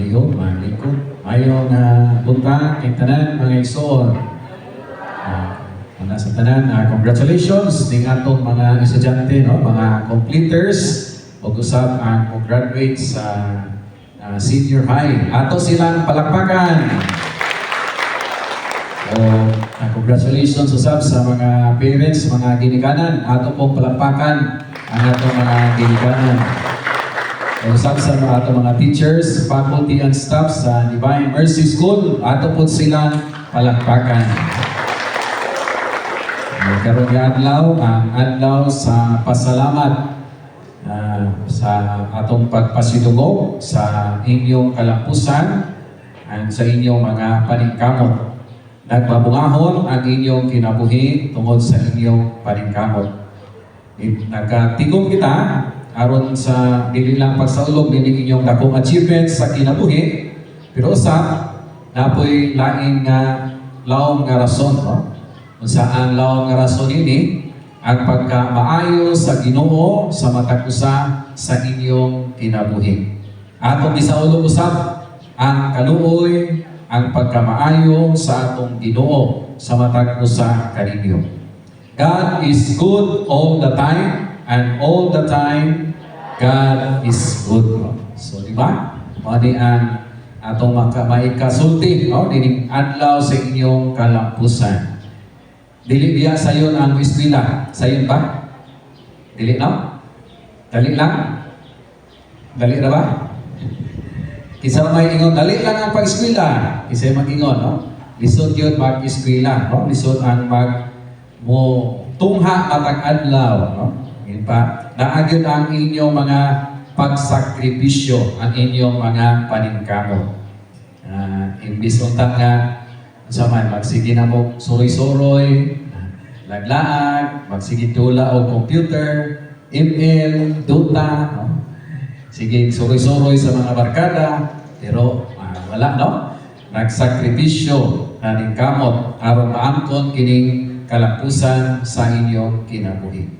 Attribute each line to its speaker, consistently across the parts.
Speaker 1: malihog, malikod. Ayaw na bunta, kay tanan, mga igsoon. Mga sa tanan, congratulations ng atong mga estudyante, no? Mga completers, o usap ang graduate sa senior high. Ato silang palakpakan. Congratulations usap sa mga parents, mga ginikanan. Ato pong palakpakan ang atong mga ginikanan. Usap sa atong mga teachers, faculty and staff sa Divine Mercy School. Ato po silang palakpakan. Karon nga adlaw, ang adlaw sa pasalamat sa atong pagpasidungog sa inyong kalampusan at sa inyong mga paningkamot. Nagbabungahon ang inyong kinabuhi tungod sa inyong paningkamot. Nagtigom kita aron sa dili lang pagsaulog ng inyong dakong achievements sa kinabuhi, pero usap napoy lain nga laom nga rason, no? Kung saan laom nga rason ini ang pagkamaayo sa Ginoo sa matag usa sa inyong kinabuhi. Atong gisaulog usab ang kaluoy, ang pagkamaayo sa atong Ginoo sa matag usa kaninyo. God is good all the time, and all the time God is good. So di ba? Mani ang atong maikasulti, no? Dining adlaw sa inyong kalampusan. Dili diya sayon ang eskwela. Sayon ba? Dili no? Dali lang? Dali ra ba? Kisa may ingon, dali lang ang pag-eskwela. Kisa mag-ingon, no? Lisod yun mag-eskwela, no? Lisod ang mo tungha matag adlaw, no? Yun pa, naagyon ang inyong mga pagsakripisyo, ang inyong mga paningkamot. Imbis untang nga, sa man, magsige na mo suroy-suroy, laglaag, magsige tula o computer, email, duta, no? Sige, suroy-suroy sa mga barkada, pero wala, no? Nagsakripisyo, paningkamot, aron maangkon kining kalampusan sa inyong kinabuhi.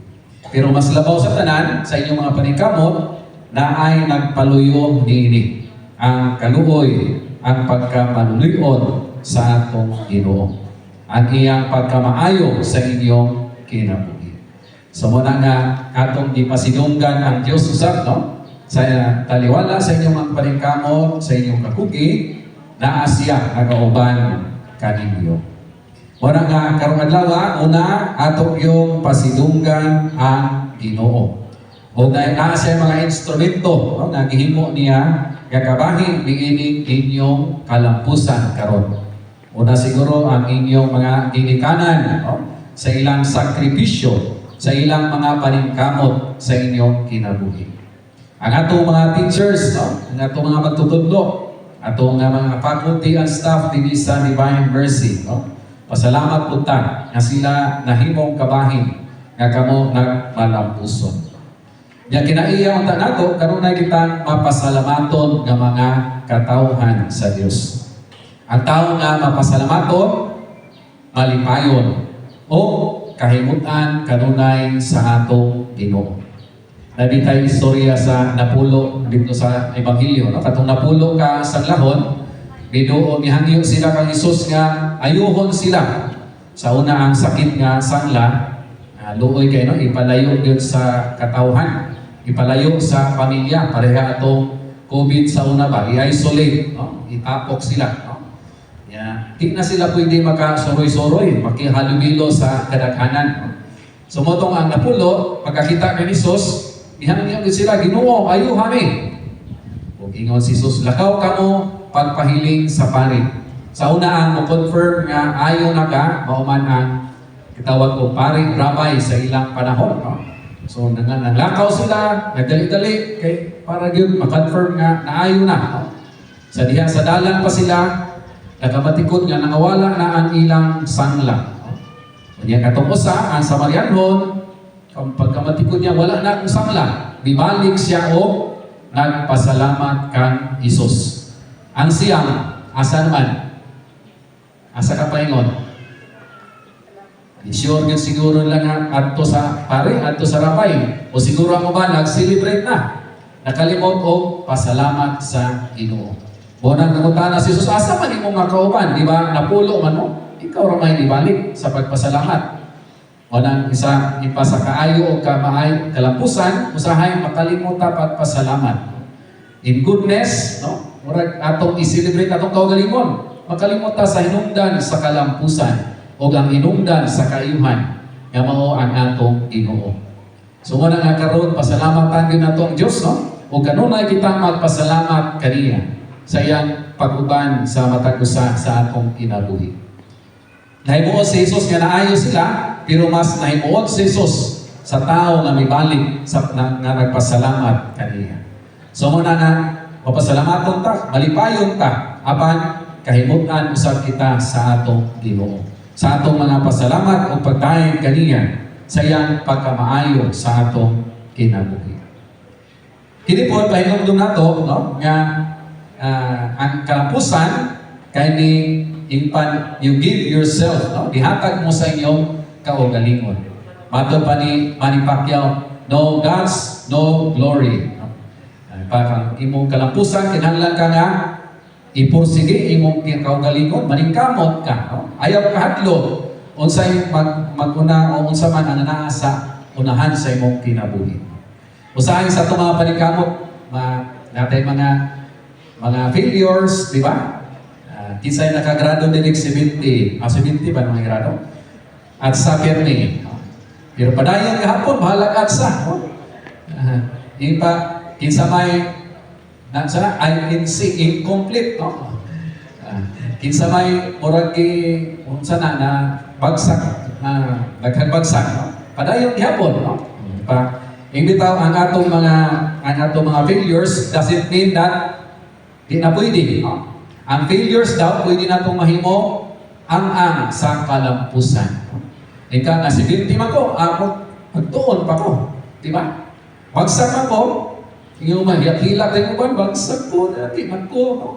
Speaker 1: Pero mas labaw sa tanan, sa inyong mga paningkamot, na ay nagpaluyo niini ang kaluoy, ang pagkamaluluyon sa atong Ginoo, ang iyang pagkamaayo sa inyong kinabuhi. So muna nga atong gipasidunggan ang Dios usab, no? Sa taliwala sa inyong mga paningkamot, sa inyong kakugi, na asya nagauban kaninyo. Muna nga karong adlaw, una atong yung pasidunggan ang Ginoo. O dahil sa mga instrumento, no, na gihimo niya gagabahin niining inyong kalampusan karon. Una siguro ang inyong mga ginikanan, no, sa ilang sakripisyo, sa ilang mga paningkamot sa inyong kinabuhi. Ang atong mga teachers, no, ang atong mga magtutudlo, atong mga faculty and staff dinhi sa Divine Mercy, no, pasalamat po ta nga sila nahimong kabahin nga kamo nagmalampuson. Ya kinaiya unta nato karon na kitang mapasalamaton nga mga katawhan sa Dios. Ang tao nga mapasalamaton, malipayon o kahimutan kanunay sa atong Ginoo. Nabitay istorya sa napulo dito sa Ebanghelyo, no? Katong napulo ka sa lahon, binuo nihangyo sila kang Hesus nga ayuhon sila sa una ang sakit nga sangla, luoy kay no, ipalayo gyud sa katawhan, ipalayo sa pamilya, pareha atong COVID sa una ba, i-isolate, no? Itapok sila, no? Di na sila pwede makasoroy-soroy, makihalumilo sa kadaghanan, no? So motong ang napulo, pagkakita kay Hesus, ihangyo gyud sila, Ginoo, ayuhan mi. Ug ingon si Hesus, lakaw kamo pagpahiling sa pari. Sa una ang mo-confirm nga ayo na ka, mauman ang kitawag ko pari, rabay sa ilang panahon, no? So nanglakaw sila, nagdali-dali kay para gyud ma-confirm nga naayo na, no? Sa diha sa dalan pa sila, nagamatikod nga nangawala na ang ilang sangla, no? Kanya katong usa ang Samarianon, pagkamatikod niya wala na ang sangla, bibalik siya o nagpasalamat kang Hesus. Ang siyang, asa naman? Asa ka paingon? Sure yun siguro lang ato sa pare, ato sa rabay. O siguro ang uban, nag-celebrate na. Nakalimot o pasalamat sa Ginoo. Unang nangunta na si Jesus, asa man imong mga kauban, di ba? Napulo man mo. Ikaw ra may ibalik sa pagpasalamat. Unang isa ipasa kaayo o kamaay kalampusan, usahay makalimutan pagpasalamat. In goodness, no? Murag atong i-celebrate atong kaugalingon. Makalimutan sa hinungdan sa kalampusan o ang hinungdan sa kaayuhan nga mao ang atong Ginoo. So muna nga karon pasalamatan gyud nato ang Dios, no? O kanunay kita magpasalamat kaniya sa iyang pag-uban sa matag usa sa atong kinabuhi. Nahimuot si Jesus nga naayo sila, pero mas nahimuot si Jesus sa tao nga mibalik sa nga nagpasalamat kaniya. So muna nga mapasalamaton ta, malipayon ta apan kahimutan usab kita sa atong Ginoo. Sa atong mga pasalamat o pagdayon kaniya sa iyang pagkamaayo sa atong kinabuhi. Kini po pahinumdum nato, no, nga ang kalampusan kay ni you give yourself, no, dihatag mo sa inyong kaugalingon. Matod pa ni Manny Pacquiao, no gods, no glory. No? Parang imong kalampusan kinahanglan ka nga ipursige imong kaugalingon, maningkamot ka, no? Ayaw kahadlo unsay maguna o unsa man ang naa sa unahan sa imong kinabuhi. Usahay sa itong mga paningkamot, natin mga failures, di ba? Kinsay nakagrado din 70 ba mga grado? At sa Perni. Pero padayon kahapon, bahalag at sa. Kinsa may I can see incomplete, no? Kinsa may murag unsa na bagsak, naghagbagsak, no? Padayon gihapon, no? Hindi tayo ang atong mga failures doesn't mean that di na pwede. No? Ang failures daw pwede natong mahimo ang sa kalampusan. Ika nga si biktima ko, ako magtuon pa ko, di ba? Bagsak ako, yung mahiyap-hilak rin ko ba, bagsak ko, di man ko, no?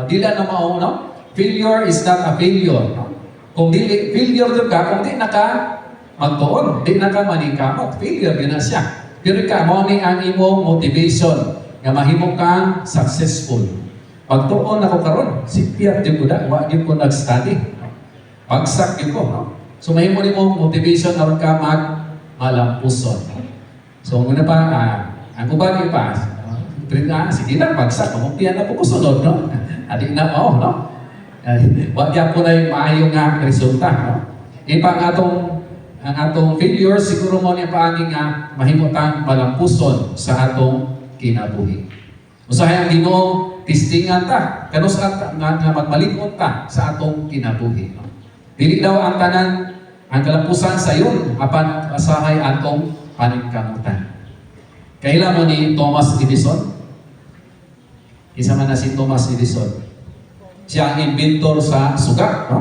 Speaker 1: Dila na mao, no? Failure is not a failure, no? Kung dili failure ka, kung di na ka magtuon, di na ka maningkamot, failure yun na siya. Pero ka, mo ni ang imong motivation nga mahimo kang successful. Pagtuon ako karon, sipyat yun ko na, wag yun ko nag-study. Pagsak yun ko, no? So mahimo ni mong motivation aron ka malampuson. So muna pa, ang uban yun pa, sige na, pagsak, mamumpiyan na po ko sunod, no? Adi na, no? Wag yan po na yung maayong nga resulta, no? Ipang ang atong failure, siguro mo niya paangin nga mahimutang malampuson sa atong kinabuhi. Usahay ang Ginoo, tistingan ta, kanus nga magmalikot ta sa atong kinabuhi. No? Dili daw ang tanan, ang kalampusan sa iyon, apan asahay atong paningkamutan. Kaila mo ni Thomas Edison? Isa man na si Thomas Edison. Siya ang inventor sa suga, no?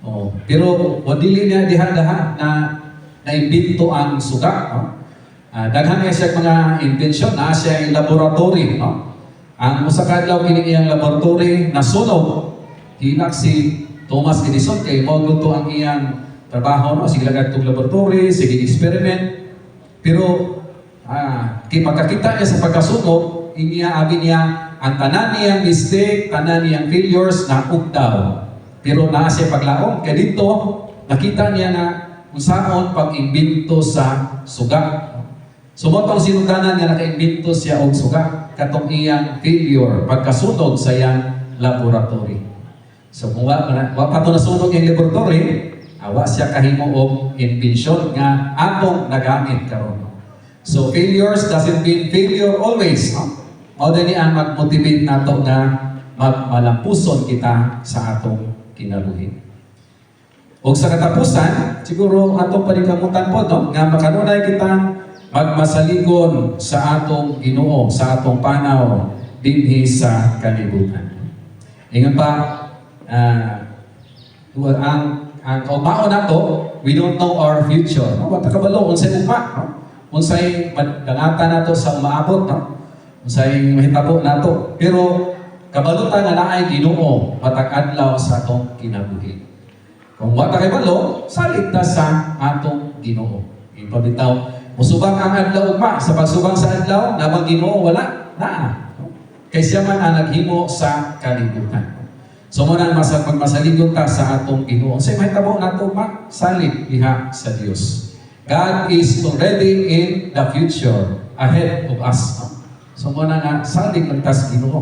Speaker 1: Oh, pero wadili niya diha-daha na naimbento ang suga, no? Daghan siya mga invention na siya ang laboratory, no? Ang usa ka adlaw kini iyang laboratory nasunog. Hinak si Thomas Edison kay mao to ang iyang trabaho, no? Sige lagad tong laboratory, sige experiment. Pero kay pagkakita niya sa pagkasunog, abi niya ang tanan niyang mistake, tanan niyang failures na daw. Pero naa siya paglaom, kaya dito, nakita niya na kung saan pag-imbento sa suga. Sumotong sinuganan nga naka-imbento siya og suga, katong iyang failure, pagkasunog sa iyang laboratory. So kung wa pa ito nasunog yung laboratory, awa siya kahimo og invention nga atong nagamit karon. So failures doesn't mean failure always. No? O din ang mag-motivate nato na malampuson kita sa atong kinabuhi. O sa katapusan, siguro atong panikamutan po, no? Nga makanunay kitang magmasaligon sa atong Ginoo, sa atong panaw, dinhi sa kalibutan. Ingon pa, ang kaumao nato, we don't know our future. No? Wata kabalo, unsay ugma, no? Unsay dangata nato sa umaabot, no? Unsay mahitabo nato. Pero kabalutan nga naay Ginoo matag adlaw sa atong kinabuhi. Kung wa ta kay balo, salig ta sa atong Ginoo. Ipabitaw, musubang ang adlaw ugma sa pagsubang sa adlaw, nabang Ginoo wala na. kay siya man ang naghimo sa kalibutan. So mo nang magmasaligon ta sa atong Ginoo. Say mahitabo nato salig diha sa Dios. God is already in the future ahead of us. So mo na nga salig lang ta sa Ginoo.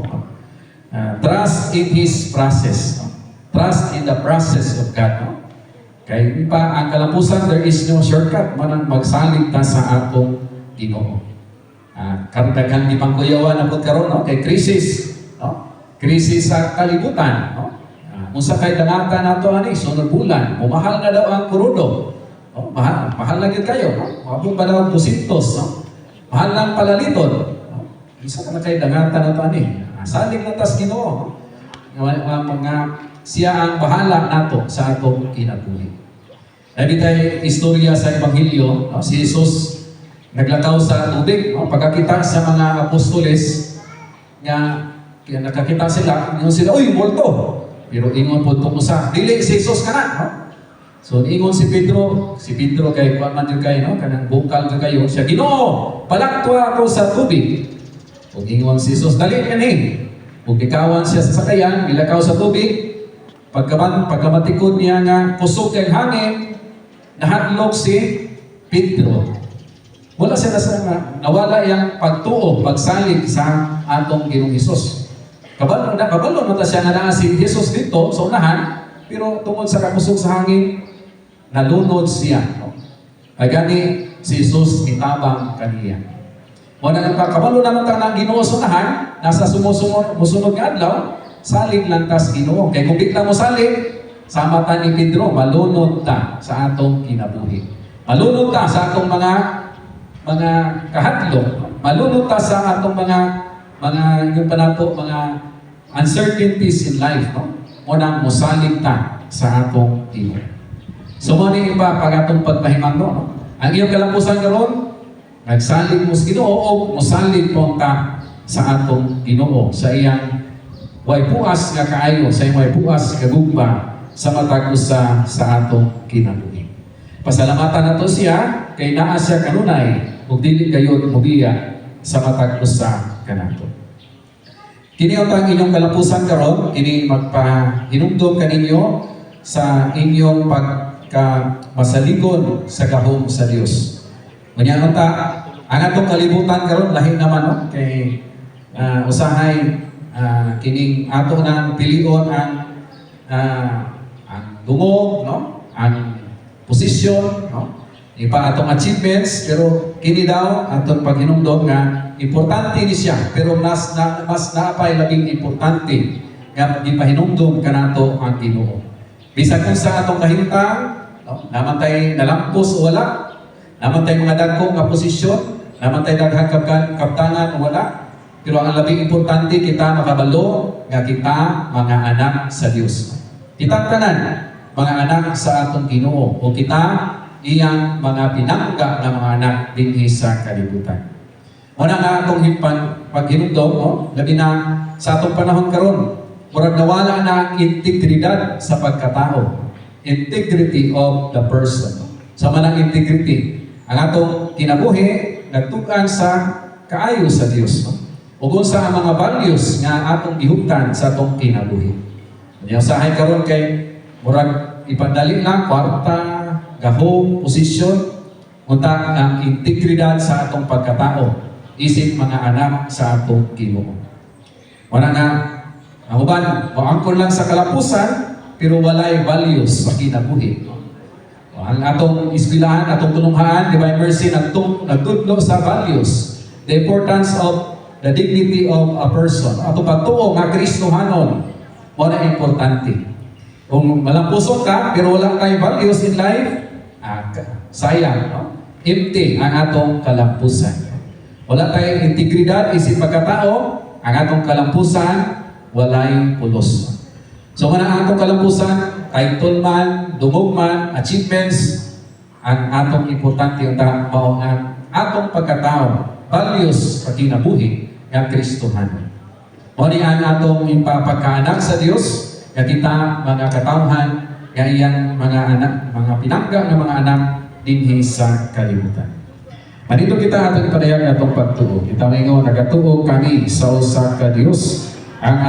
Speaker 1: Trust in His process. Trust in the process of God. Kay pa ang kalampusan, there is no shortcut. Manang magsalig ta sa atong Ginoo. Karagdagan di pangkuyawan na po karon, no? Kay krisis, no? Krisis sa kalibutan, no? Unsa kay dangata nato ani sunod bulan, mahal na daw ang krudo. No? Mahal na gid kayo, no? Mabong pa daw 200, no? Mahal lang palaliton. No? Isa ka na kay dangata nato ani. Salig na tas Ginoo, no? Mga siya ang bahala nato sa atong kinabuhi. Dahil tayo istorya sa Ebanghelyo, no? Si Jesus naglakaw sa tubig, no? Pagkakita sa mga apostoles nga kaya nakakita sila, ingon sila, uy, multo! Pero ingon po itong usa, dili si Jesus ka na, no? So ingon si Pedro kay kuwan man yun kayo, no? Kanang bukal ka kayo, siya, Ginoo, palakwa ako sa tubig. Kung ingon si Jesus, dali ka ni. Kung ikawan siya sa sakayan, ilakaw sa tubig, pagkamatikod niya nga kusog kay hangin, nahatlok si Pedro. Wala siya nawala yung pagtuo, pagsalig sa atong Ginoong Hesus. Kabalo na siya nga naa si Jesus dito sa unahan, pero tungod sa kakusog sa hangin, nalunod siya. No? Ay gani si Jesus itabang kaniya. Muna nga kabalo naman ta ng Ginoo sa unahan, nasa musunod nga adlaw, salig lang tas Ginoo. Kay kung di lang mo salig, sa mata ni Pedro, malunod ta sa atong kinabuhi. Malunod ta sa atong mga kahadlok, malunod ta sa atong mga yung panato, mga uncertainties in life, no? Munang musalig ta sa atong Ginoo. So mo ni iba pag atong pagpahimangno, no? Ang iyong kalampusan karon, nagsalig mo sa Ginoo o musalig mo ta sa atong Ginoo sa iyang way buas nga kaayo, sa iyang way buas nga gugma sa matag usa sa atong kinabuhi. Pasalamatan nato siya kay naa siya kanunay ug dili kayo mubiya sa matag usa kanato. Kini ang inyong kalampusan karon, kini magpahinumdom kaninyo sa inyong pagkamasaligon sa gahom sa Dios. Unya ta ang atong kalibutan karon lahi naman, no? Kay usahay kining ato nang pilion ang dungog, no? Ang posisyon, no? Ipa atong achievements, pero kini daw atong paghinumdom nga importante ni siya, pero mas naapay labing importante nga gipahinumdom kanato ang Ginoo. Bisan kung sa atong kahintang, no? Naman tay nalampos o wala, naman tay mga dagkong nga posisyon, naman tay daghang kaptangan o wala, pero ang labing importante kita makabalo nga kita mga anak sa Dios. Kita tanan mga anak sa atong Ginoo o kita iyang mga pinangga na mga anak dinhi sa kalibutan. Una nga atong paghinumdom, no? Labi na sa atong panahon karon, murag nawala na ang integridad sa pagkatao. Integrity of the person. Sa manang integrity, ang atong kinabuhi nagtugan sa kaayo sa Dios, no? Ug unsa ang mga values nga atong gihuptan sa atong kinabuhi. Unya usahay karon kay murag ipadali lang kwarta, gahom, posisyon, unta ang integridad sa atong pagkatao, isip mga anak sa atong Ginoo. Wala nga, ang uban, maangkon lang sa kalampusan, pero walay values sa kinabuhi. Ang atong eskwelahan, atong tulunghaan, Divine Mercy, nagtudlo sa values, the importance of the dignity of a person. Atong pagtuo nga Kristohanon, wala importante. Kung malampuson ka, pero wala tayong values in life, sayang, no? Empty ang atong kalampusan. Wala tayong integridad, isip pagkatao, ang atong kalampusan, walay pulos. So man ang atong kalampusan, title man, dungog man, achievements, ang atong importante yung mao ang atong pagkatao, values sa kinabuhi nga Kristohan. O ni ang atong ipapagkaanak sa Dios, nga kita mga katawhan, nga iyang mga anak, mga pinangga ng mga anak dinhi sa kalibutan. Manito kita atong ipanayag atong pagtuo. Kita may nga nagatuo kami sa usa ka Dios ang